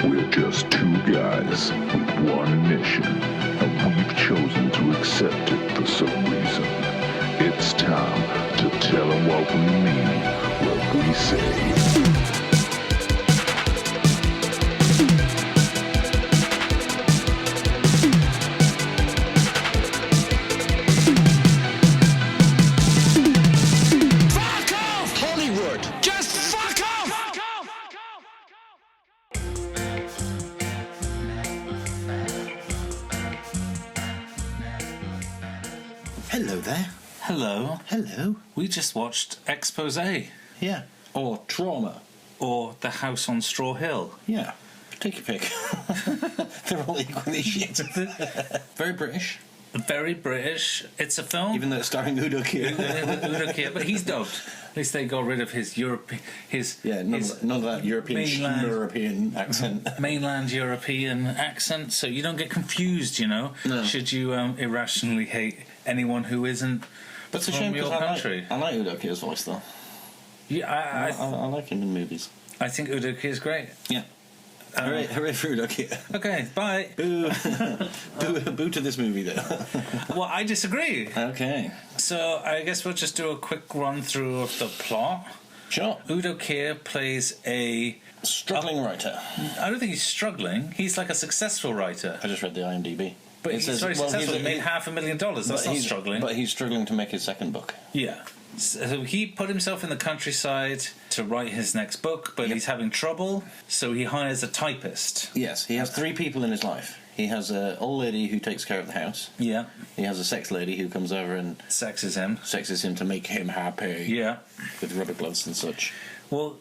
We're just two guys with one mission, and we've chosen to accept it for some reason. It's time to tell them what we mean, what we say. Hello there. Hello. Hello. We just watched Exposé. Yeah. Or Trauma. Or The House on Straw Hill. Yeah. Take your pick. They're all equally shit. Very British. Very British. It's a film. Even though it's starring Udo Kier. Udo Kier, but he's dubbed. At least they got rid of his European... none of that European accent. Mainland European accent, so you don't get confused, you know, should you irrationally hate anyone who isn't but it's a from shame your country. I like Udo Kier's voice, though. Yeah, I like him in movies. I think Udo Kier's great. Yeah. Hooray for Udo Kier. Okay, bye. Boo. Boo to this movie, though. Well, I disagree. Okay. So I guess we'll just do a quick run-through of the plot. Sure. Udo Kier plays a... struggling writer. I don't think he's struggling. He's like a successful writer. I just read the IMDb. But he's very successful. He made $500,000. That's not struggling. But he's struggling to make his second book. Yeah. So he put himself in the countryside to write his next book, but he's having trouble, so he hires a typist. Yes, he has three people in his life. He has an old lady who takes care of the house. Yeah. He has a sex lady who comes over and... sexes him to make him happy. Yeah. With rubber gloves and such. Well,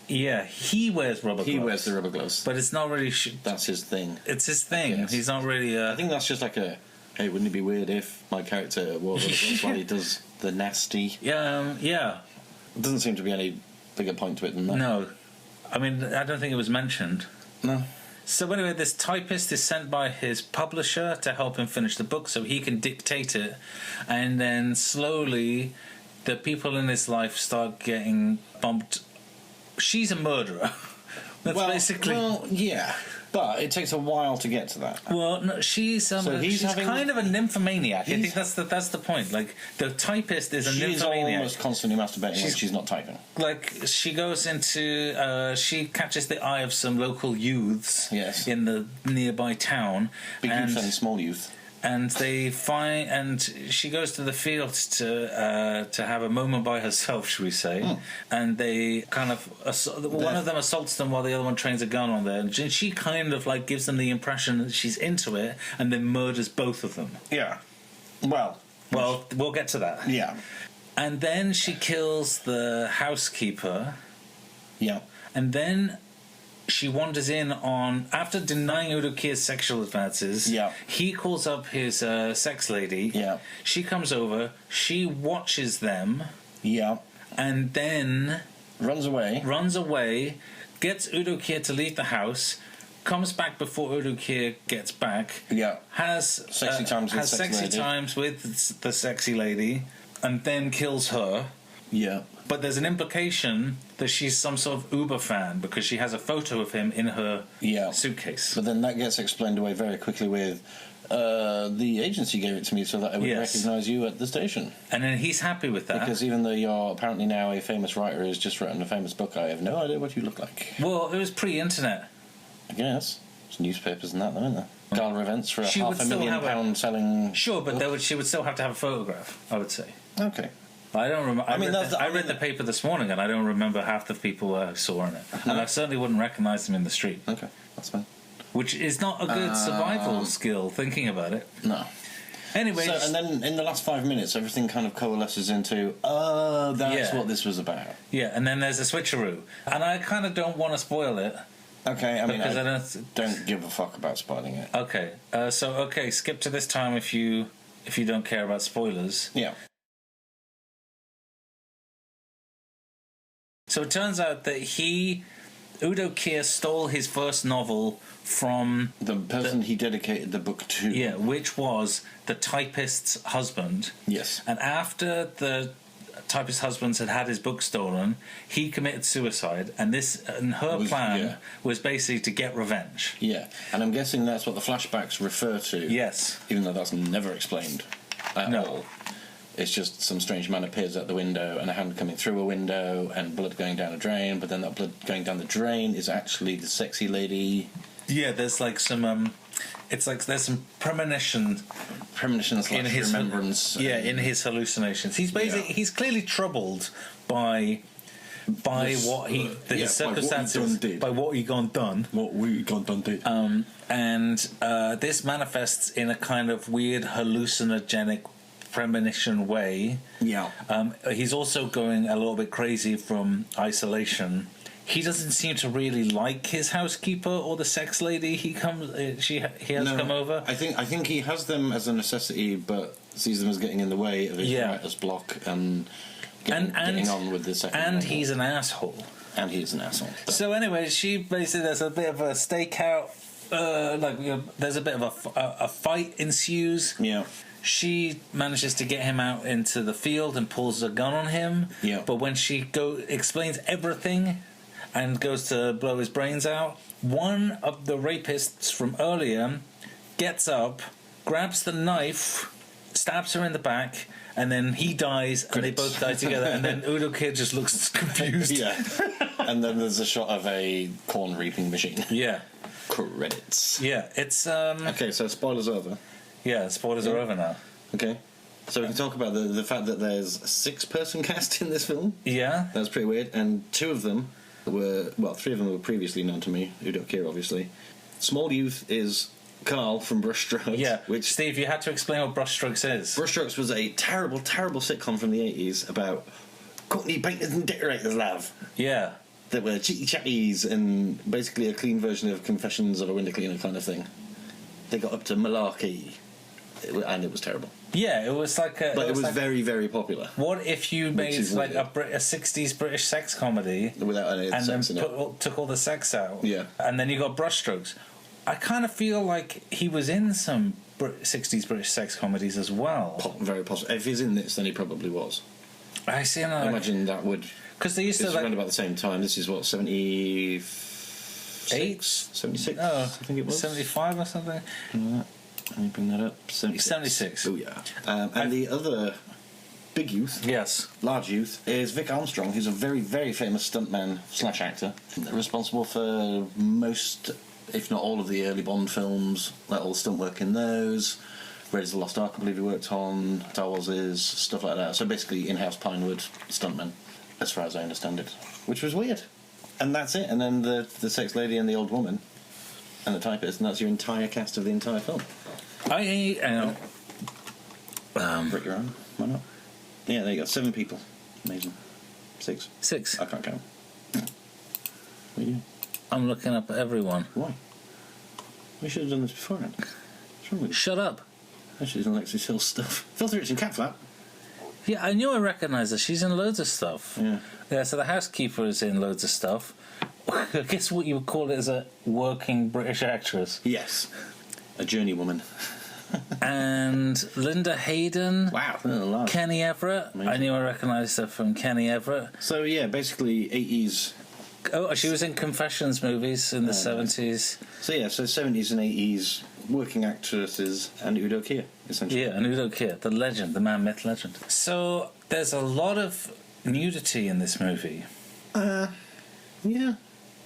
yeah, he wears rubber gloves. He wears the rubber gloves. But it's not really... that's his thing. It's his thing. He's not really... I think that's just like a... Hey, wouldn't it be weird if my character wore rubber gloves while he does the nasty? Yeah. There doesn't seem to be any bigger point to it than that. No. I mean, I don't think it was mentioned. No. So anyway, this typist is sent by his publisher to help him finish the book so he can dictate it. And then slowly, the people in his life start getting bumped. She's a murderer. That's basically... Well, yeah. But it takes a while to get to that. Well, no, she's kind of a nymphomaniac. I think that's the point. Like, the typist is a nymphomaniac. She's almost constantly masturbating when she's not typing. Like, she goes into... she catches the eye of some local youths in the nearby town. Big youth and small youth. And they find... And she goes to the field to have a moment by herself, shall we say. And they kind of... one of them assaults them while the other one trains a gun on there. And she kind of, like, gives them the impression that she's into it and then murders both of them. Yeah. Well, we'll get to that. Yeah. And then she kills the housekeeper. Yeah. And then... she wanders in on... after denying Udo Kier's sexual advances, he calls up his sex lady. Yeah. She comes over, she watches them. Yeah. And then... runs away, gets Udo Kier to leave the house, comes back before Udo Kier gets back. Yeah. Has sexy times with the sexy lady, and then kills her. Yeah. But there's an implication that she's some sort of Uber fan because she has a photo of him in her suitcase. But then that gets explained away very quickly with, the agency gave it to me so that I would recognise you at the station. And then he's happy with that. Because even though you're apparently now a famous writer who's just written a famous book, I have no idea what you look like. Well, it was pre-internet. I guess. There's newspapers and that, though, isn't there? Gala events for she £500,000 selling... Sure, but she would still have to have a photograph, I would say. Okay. I don't remember. I read the paper this morning, and I don't remember half the people I saw in it. No. And I certainly wouldn't recognise them in the street. Okay, that's fine. Which is not a good survival skill, thinking about it. No. Anyway... So, and then in the last 5 minutes, everything kind of coalesces into, that's what this was about. Yeah, and then there's a switcheroo. And I kind of don't want to spoil it. Okay, I mean, I don't give a fuck about spoiling it. Okay, skip to this time if you don't care about spoilers. Yeah. So it turns out that Udo Kier stole his first novel from... the person he dedicated the book to. Yeah, which was the typist's husband. Yes. And after the typist husband had his book stolen. He committed suicide, and her plan was basically to get revenge. Yeah, and I'm guessing that's what the flashbacks refer to. Yes. Even though that's never explained at all. It's just some strange man appears at the window and a hand coming through a window and blood going down a drain, but then that blood going down the drain is actually the sexy lady. Yeah, there's like some... it's like there's some premonition in his remembrance. In his hallucinations. He's basically he's clearly troubled by his circumstances, by what he gone done. What we gone done did. And this manifests in a kind of weird hallucinogenic premonition way. Yeah. He's also going a little bit crazy from isolation. He doesn't seem to really like his housekeeper or the sex lady he come over. I think he has them as a necessity, but sees them as getting in the way of his writer's block and getting on with the second. And he's an asshole. And he's an asshole. So anyway, she basically there's a bit of a stakeout. There's a bit of a fight ensues. Yeah. She manages to get him out into the field and pulls a gun on him. Yeah. But when she explains everything and goes to blow his brains out, one of the rapists from earlier gets up, grabs the knife, stabs her in the back, and then he dies, and they both die together, and then Udo Kier just looks confused. Yeah. And then there's a shot of a corn reaping machine. Yeah. Credits. Yeah, it's... Okay, so spoilers over. Yeah, spoilers are over now. Okay. So we can talk about the fact that there's a 6-person cast in this film. Yeah. That's pretty weird, and 3 of them were previously known to me. Udo Kier, obviously. Small Youth is Carl from Brushstrokes. Yeah, which Steve, you had to explain what Brushstrokes is. Brushstrokes was a terrible, terrible sitcom from the 80s about company painters and decorators, love. Yeah. That were chitty chatties and basically a clean version of Confessions of a Window Cleaner kind of thing. They got up to malarkey, and it was terrible. Yeah, it was like a... But it was like, very, very popular. What if you made like a 60s British sex comedy without any and sex then in it. took all the sex out? Yeah. And then you got Brushstrokes. I kind of feel like he was in some 60s British sex comedies as well. Very possible. If he's in this, then he probably was. I see. I imagine that would... Because they used to... This is around about the same time. This is what, 76? 76? No. I think it was. 75 or something? Let me bring that up. 76. Oh, yeah. And the other big youth, large youth, is Vic Armstrong, who's a very, very famous stuntman / actor, responsible for most, if not all, of the early Bond films, like all the stunt work in those. Raiders of the Lost Ark, I believe he worked on, Star Wars, stuff like that. So basically in-house Pinewood stuntman, as far as I understand it. Which was weird. And that's it. And then the sex lady and the old woman and the typist, and that's your entire cast of the entire film. I Break your arm. Why not? Yeah, there you go. 7 people. Amazing. 6. I can't count. What are you doing? I'm looking up everyone. Why? We should have done this beforehand. What's wrong with you? Shut up. She doesn't actually sell stuff. Filthy Rich and Cat Flap. Yeah, I knew I recognised her. She's in loads of stuff. Yeah, so the housekeeper is in loads of stuff. I guess what you would call it is a working British actress. Yes. A journeywoman. And Linda Hayden. Wow. Kenny Everett. Amazing. I knew I recognised her from Kenny Everett. So, yeah, basically 80s. Oh, she was in Confessions movies in the 70s. So, yeah, so 70s and 80s working actresses and Udo Kier, essentially. Yeah, and Udo Kier, the legend, the man myth legend. So, there's a lot of nudity in this movie. Yeah.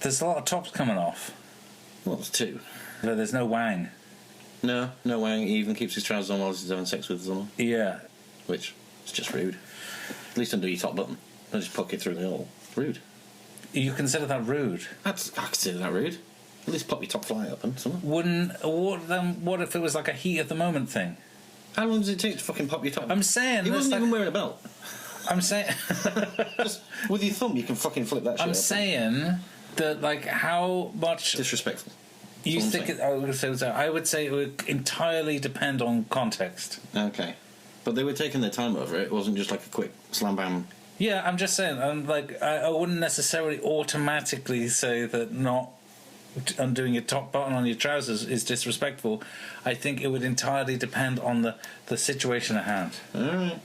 There's a lot of tops coming off. Well, there's 2. But there's no wang. No wang. He even keeps his trousers on while he's having sex with someone. Yeah. Which is just rude. At least undo your top button. Don't just poke it through the hole. Rude. You consider that rude? I consider that rude. At least pop your top fly up and something. What if it was like a heat of the moment thing? How long does it take to fucking pop your top? I'm saying... He wasn't even wearing a belt. I'm saying... Just with your thumb, you can fucking flip that shit I'm saying that, like, how much... Disrespectful. You think it... I would say it would entirely depend on context. Okay. But they were taking their time over it. It wasn't just like a quick slam-bam. Yeah, I'm just saying. I wouldn't necessarily automatically say that not undoing your top button on your trousers is disrespectful. I think it would entirely depend on the situation at hand. Alright.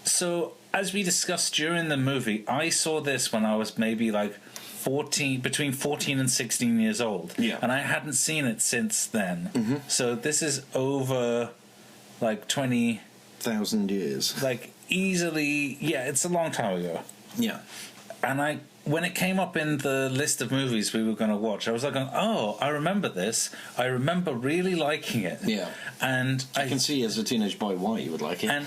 So, as we discussed during the movie, I saw this when I was maybe like 14, between 14 and 16 years old. Yeah. And I hadn't seen it since then. Mm-hmm. So this is over like 20,000 years. Like easily, yeah, it's a long time ago. Yeah. And when it came up in the list of movies we were going to watch, I was like, oh, I remember this. I remember really liking it. Yeah. And I can see as a teenage boy why you would like it. And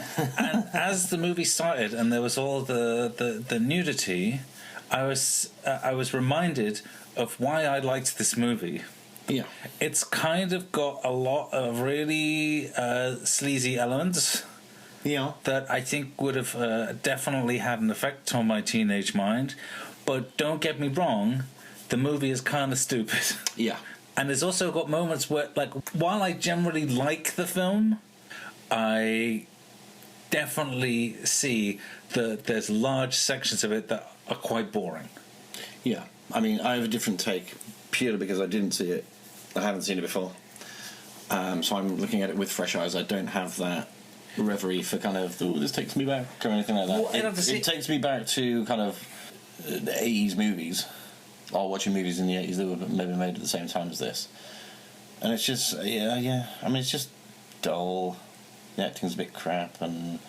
as the movie started and there was all the nudity, I was reminded of why I liked this movie. Yeah. It's kind of got a lot of really sleazy elements. Yeah. That I think would have definitely had an effect on my teenage mind. But don't get me wrong, the movie is kind of stupid. Yeah. And it's also got moments where, like, while I generally like the film, I definitely see that there's large sections of it that are quite boring. Yeah. I mean, I have a different take, purely because I didn't see it. I haven't seen it before. So I'm looking at it with fresh eyes. I don't have that reverie for kind of, oh, this takes me back, or anything like that. Well, it takes me back to kind of the 80s movies, or watching movies in the 80s that were maybe made at the same time as this. And it's just, yeah. I mean, it's just dull. The acting's a bit crap, and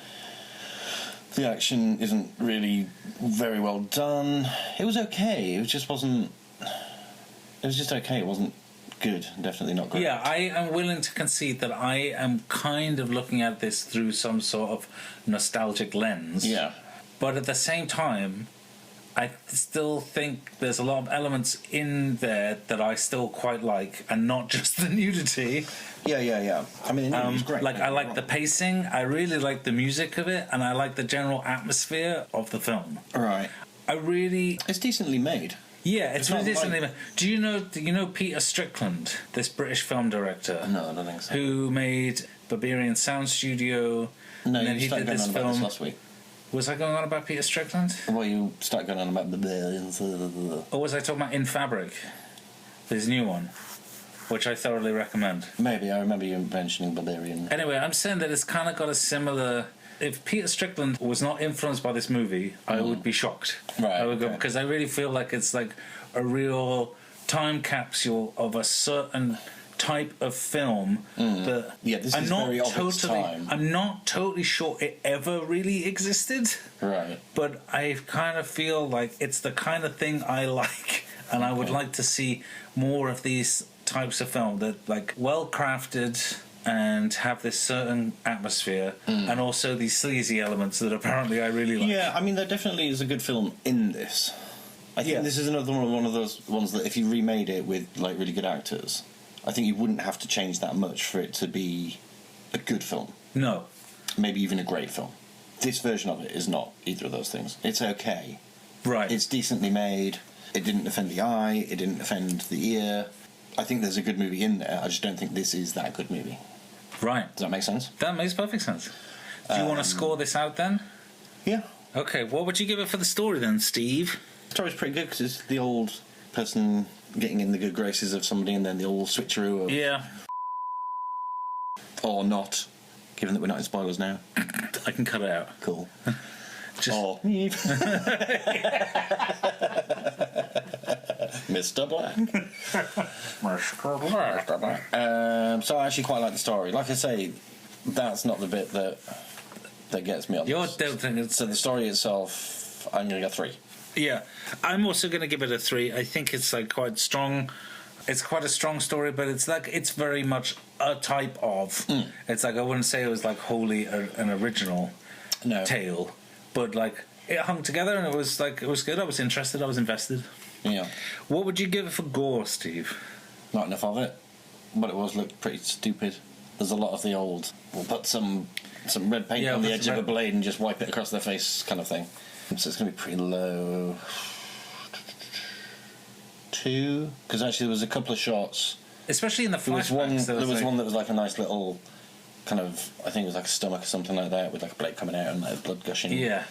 the action isn't really very well done. It was okay. It just wasn't. It was just okay. It wasn't good. Definitely not good. Yeah, I am willing to concede that I am kind of looking at this through some sort of nostalgic lens. Yeah. But at the same time, I still think there's a lot of elements in there that I still quite like, and not just the nudity. Yeah. I mean, it was great. Like, I like the pacing, I really like the music of it, and I like the general atmosphere of the film. Right. It's decently made. Yeah, it's really decently made. Do you know Peter Strickland, this British film director? No, I don't think so. Who made Barbarian Sound Studio? No, and then you he started did going this on film. about this last week. Was I going on about Peter Strickland? Well, you start going on about Barbarians. Or was I talking about In Fabric? His new one, which I thoroughly recommend. Maybe, I remember you mentioning Barbarian. Anyway, I'm saying that it's kind of got a similar... If Peter Strickland was not influenced by this movie, I would be shocked. Right, I would go, okay. because I really feel like it's like a real time capsule of a certain type of film that this is very of its time. I'm not totally sure it ever really existed. Right. But I kind of feel like it's the kind of thing I like, and I would like to see more of these types of film that like well crafted and have this certain atmosphere, and also these sleazy elements that apparently I really like. Yeah, I mean, there definitely is a good film in this. I think this is another one of those ones that if you remade it with like really good actors, I think you wouldn't have to change that much for it to be a good film. No. Maybe even a great film. This version of it is not either of those things. It's okay. Right. It's decently made. It didn't offend the eye. It didn't offend the ear. I think there's a good movie in there. I just don't think this is that good movie. Right. Does that make sense? That makes perfect sense. Do you want to score this out then? Yeah. Okay, what would you give it for the story then, Steve? The story's pretty good because it's the old person getting in the good graces of somebody and then the old switcheroo of... Yeah. Or not, given that we're not in spoilers now. I can cut it out. Cool. Just... Or... Mr. Black. Mr. Black. So I actually quite like the story. Like I say, that's not the bit that gets me on You're this. doubting it. So the story itself, I'm going to go 3. Yeah, I'm also going to give it a 3. I think it's like quite strong. It's quite a strong story, but it's like it's very much a type of. It's like I wouldn't say it was like wholly an original tale, but like it hung together and it was good. I was interested. I was invested. Yeah. What would you give it for gore, Steve? Not enough of it. What it was looked pretty stupid. There's a lot of the old, we'll put some red paint on the edge of a blade and just wipe it across their face kind of thing. So it's going to be pretty low. 2, because actually there was a couple of shots. Especially in the flashbacks. There was one that was like a nice little kind of, I think it was like a stomach or something like that, with like a blade coming out and like blood gushing. Yeah.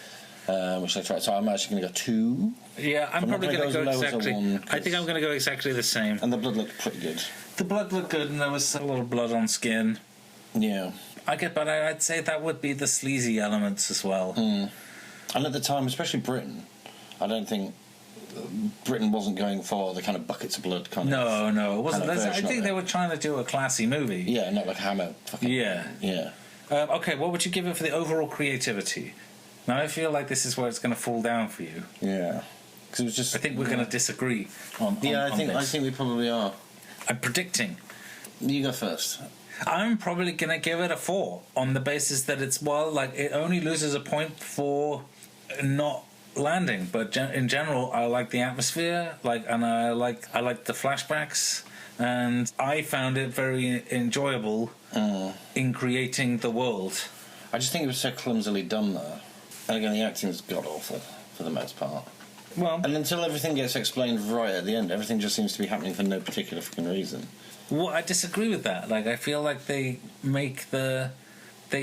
Which I tried. So I'm actually going to go 2. Yeah, I'm probably going to go exactly. I think I'm going to go exactly the same. And the blood looked pretty good. The blood looked good, and there was a little blood on skin. Yeah. But I'd say that would be the sleazy elements as well. And at the time, especially Britain, I don't think Britain wasn't going for the kind of buckets of blood kind of... No, it wasn't. kind of I version think of they it. were trying to do a classy movie. Yeah, not like Hammer. Fucking, Yeah. Yeah. Okay, what would you give it for the overall creativity? Now, I feel like this is where it's going to fall down for you. Yeah. Because it was just... I think we're going to disagree on I think this. we probably are. I'm predicting. You go first. I'm probably going to give it a 4 on the basis that it's, it only loses a point for not landing, but in general, I like the atmosphere, and I like the flashbacks, and I found it very enjoyable in creating the world. I just think it was so clumsily done, though. And again, the acting's god-awful, for the most part. Well, And until everything gets explained right at the end, everything just seems to be happening for no particular fucking reason. I disagree with that. I feel like they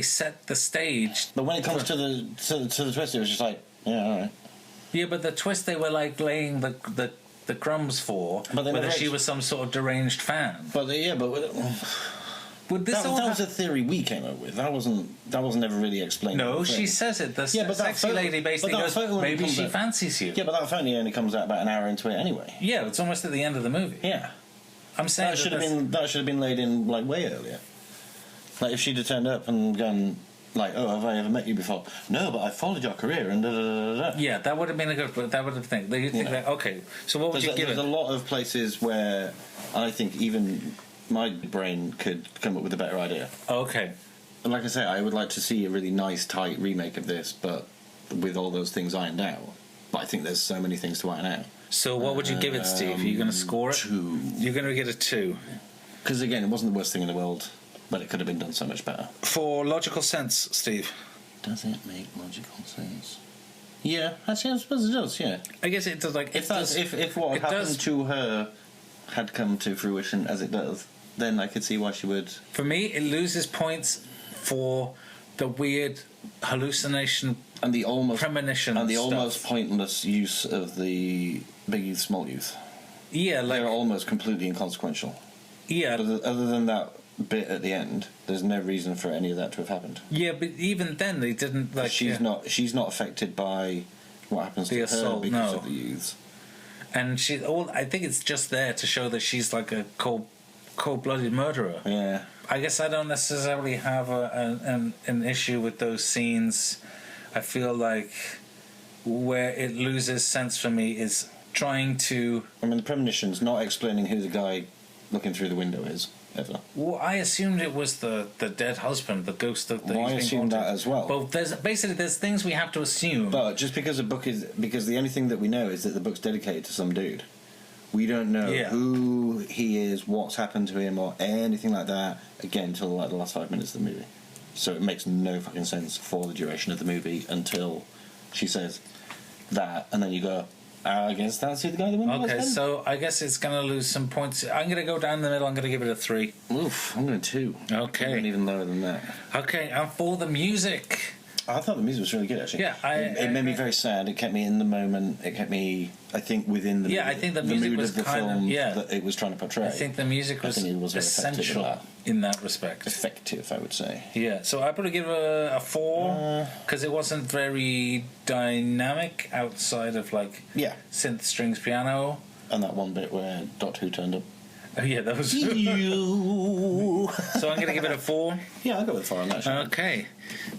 set the stage. But when it comes to the twist, it was just like, yeah, alright. Yeah, but the twist they were laying the crumbs for, But they whether never she was some sort of deranged fan. But Would this that was a theory we came up with. That wasn't ever really explained. No, in the she thing. says it. The Yeah, but that sexy photo- lady basically but that goes, photo only maybe comes she out- fancies you. Yeah, but that phone only comes out about an hour into it anyway. Yeah, it's almost at the end of the movie. Yeah. I'm saying That should have been laid in way earlier. Like if she'd have turned up and gone oh, have I ever met you before? No, but I followed your career and da da da da. Yeah, that would have been a good. But that would have been. They think that okay. So what would you give it? There's a lot of places where I think even my brain could come up with a better idea. Okay. And like I say, I would like to see a really nice, tight remake of this, but with all those things ironed out. But I think there's so many things to iron out. So what would you give it, Steve? Are you going to score it? 2. You're going to get a 2. Because again, it wasn't the worst thing in the world, but it could have been done so much better. For logical sense, Steve. Does it make logical sense? Yeah, actually, I suppose it does. Yeah, I guess it does. If what it happened does- to her had come to fruition as it does, then I could see why she would. For me, it loses points for the weird hallucination And the almost premonition and the stuff. almost pointless use of the big youth, small youth. Yeah, They're almost completely inconsequential. yeah, Other than that bit at the end, there's no reason for any of that to have happened. yeah. But even then, they didn't She's not affected by what happens The to assault, her because no. of the youths. And I think it's just there to show that she's like a cold-blooded murderer. Yeah. I guess I don't necessarily have an issue with those scenes. I feel like where it loses sense for me is trying to... I mean, the premonition's not explaining who the guy looking through the window is, ever. Well, I assumed it was the dead husband, the ghost that Well, I he's been assumed that haunted. as well. But there's things we have to assume. But just because because the only thing that we know is that the book's dedicated to some dude. We don't know who he is, what's happened to him, or anything like that, again, until like the last 5 minutes of the movie. So it makes no fucking sense for the duration of the movie until she says that, and then you go, I guess that's who the guy in the window was Okay, then? so I guess it's going to lose some points. I'm going to go down the middle. I'm going to give it a 3. Oof, I'm going 2. Okay. I'm going even lower than that. Okay, and for the music... I thought the music was really good, actually. Yeah, it made me very sad. It kept me in the moment. It kept me, I think, within the Yeah, mood, I think the music mood was of the kind of- film yeah. that it was trying to portray. I think the music was, think it was very effective essential at in that respect. Effective, I would say. Yeah, so I'd probably give a 4 because it wasn't very dynamic outside of Yeah. synth strings piano. And that one bit where Doctor Who turned up. Oh yeah, that was. You. So I'm going to give it a 4. Yeah, I'll go with 4 on that. Actually. Okay,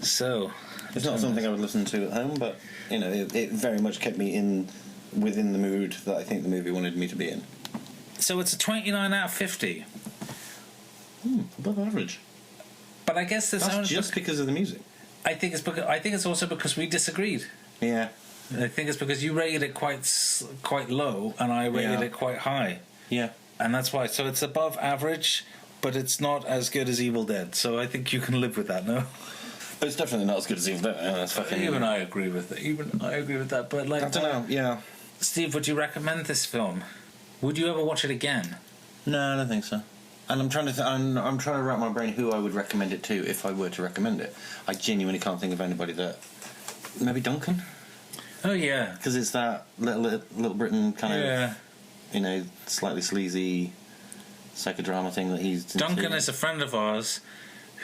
so It's not something I would listen to at home, but it very much kept me within the mood that I think the movie wanted me to be in. so it's a 29 out of 50. Above average. But I guess there's That's only just because of the music. I think it's also because we disagreed. Yeah. I think it's because you rated it quite low and I rated it quite high. Yeah. And that's why. So it's above average, but it's not as good as Evil Dead. So I think you can live with that, no? But it's definitely not as good as Evil Dead. That's fucking. Even I agree with it. Even I agree with that. But I don't know. Yeah. Steve, would you recommend this film? Would you ever watch it again? No, I don't think so. And I'm trying to. I'm trying to wrap my brain who I would recommend it to if I were to recommend it. I genuinely can't think of anybody that. Maybe Duncan. Oh yeah, Because it's that little Britain kind of, slightly sleazy psychodrama thing that he's into. Duncan is a friend of ours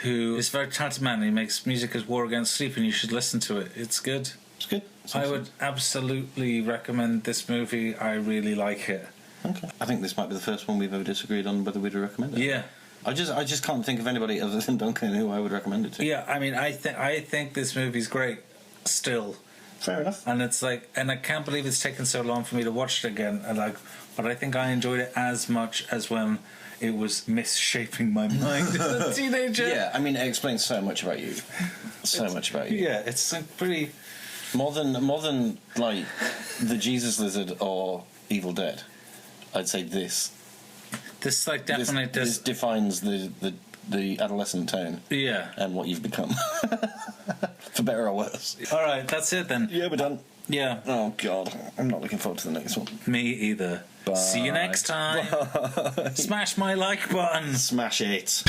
who is a very talented man. He makes music as War Against Sleep, and you should listen to it. It's good. It's good. I would absolutely recommend this movie. I really like it. Okay. I think this might be the first one we've ever disagreed on whether we'd recommend it. Yeah. I just can't think of anybody other than Duncan who I would recommend it to. Yeah, I mean, I think this movie's great still. Fair enough. And it's like, and I can't believe it's taken so long for me to watch it again. And like, but I think I enjoyed it as much as when it was misshaping my mind as a teenager. Yeah, I mean, it explains so much about you. Much about you. Yeah, it's like pretty... More than like the Jesus Lizard or Evil Dead, I'd say this. This like definitely this defines the adolescent tone. Yeah. And what you've become. For better or worse. Alright, that's it then. Yeah, we're done. Yeah. Oh God, I'm not looking forward to the next one. Me either. Bye. See you next time. Smash my like button. Smash it.